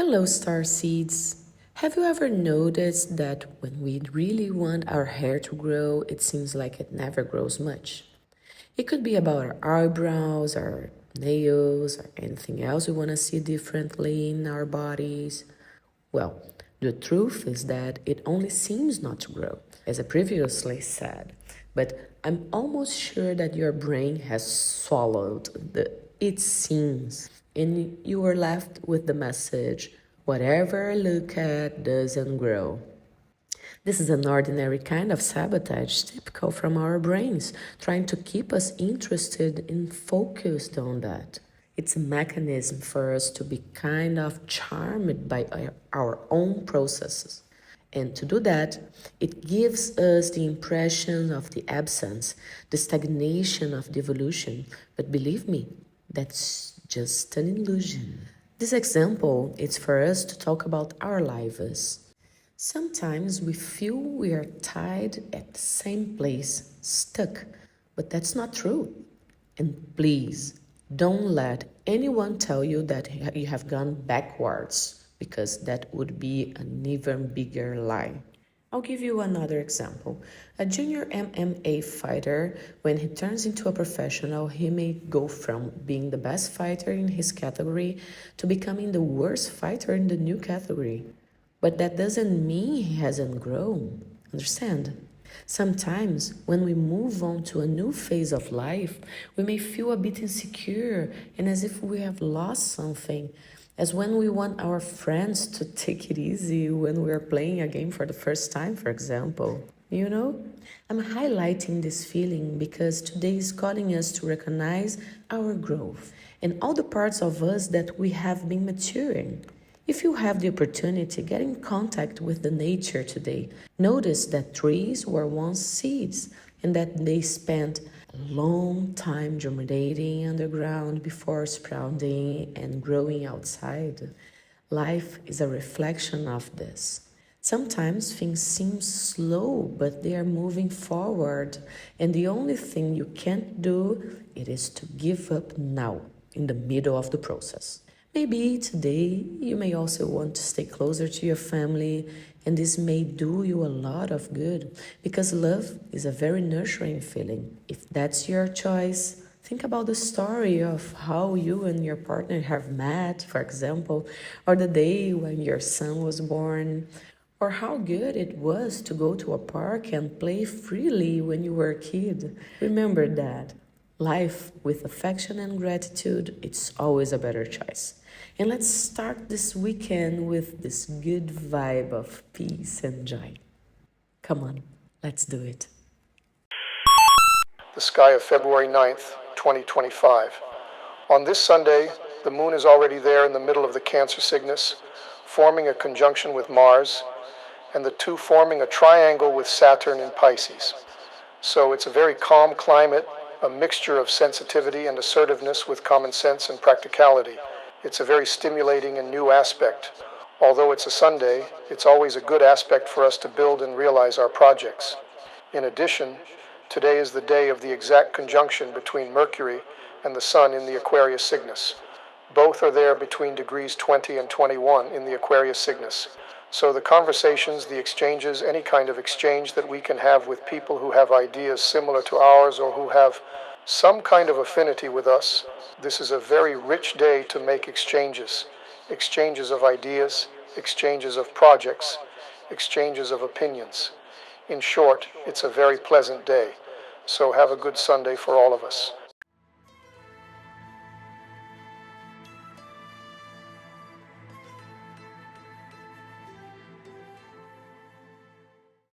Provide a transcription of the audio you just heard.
Hello, star seeds. Have you ever noticed that when we really want our hair to grow, it seems like it never grows much? It could be about our eyebrows, our nails, or anything else we want to see differently in our bodies. Well, the truth is that it only seems not to grow, as I previously said. But I'm almost sure that your brain has swallowed the it seems, and you are left with the message whatever I look at doesn't grow. This is an ordinary kind of sabotage typical from our brains, trying to keep us interested and focused on that. It's a mechanism for us to be kind of charmed by our own processes. And to do that, it gives us the impression of the absence, the stagnation of the evolution. But believe me, that's just an illusion. This example is for us to talk about our lives. Sometimes we feel we are tied at the same place, stuck, but that's not true. And please, don't let anyone tell you that you have gone backwards, because that would be an even bigger lie. I'll give you another example. A junior MMA fighter, when he turns into a professional, he may go from being the best fighter in his category to becoming the worst fighter in the new category. But that doesn't mean he hasn't grown. Understand? Sometimes, when we move on to a new phase of life, we may feel a bit insecure and as if we have lost something, as when we want our friends to take it easy when we are playing a game for the first time, for example. I'm highlighting this feeling because today is calling us to recognize our growth and all the parts of us that we have been maturing. If you have the opportunity, get in contact with the nature today. Notice that trees were once seeds and that they spent a long time germinating underground before sprouting and growing outside. Life is a reflection of this. Sometimes things seem slow, but they are moving forward, and the only thing you can't do it is to give up now in the middle of the process. Maybe today you may also want to stay closer to your family, and this may do you a lot of good because love is a very nurturing feeling. If that's your choice, think about the story of how you and your partner have met, for example, or the day when your son was born, or how good it was to go to a park and play freely when you were a kid. Remember that. Life with affection and gratitude, it's always a better choice. And let's start this weekend with this good vibe of peace and joy. Come on, let's do it. The sky of February 9th, 2025. On this Sunday, the moon is already there in the middle of the Cancer Cygnus, forming a conjunction with Mars, and the two forming a triangle with Saturn in Pisces. So it's a very calm climate, a mixture of sensitivity and assertiveness with common sense and practicality. It's a very stimulating and new aspect. Although it's a Sunday, it's always a good aspect for us to build and realize our projects. In addition, today is the day of the exact conjunction between Mercury and the Sun in the Aquarius Cygnus. Both are there between degrees 20 and 21 in the Aquarius Cygnus. So the conversations, the exchanges, any kind of exchange that we can have with people who have ideas similar to ours or who have some kind of affinity with us, this is a very rich day to make exchanges. Exchanges of ideas, exchanges of projects, exchanges of opinions. In short, it's a very pleasant day. So have a good Sunday for all of us.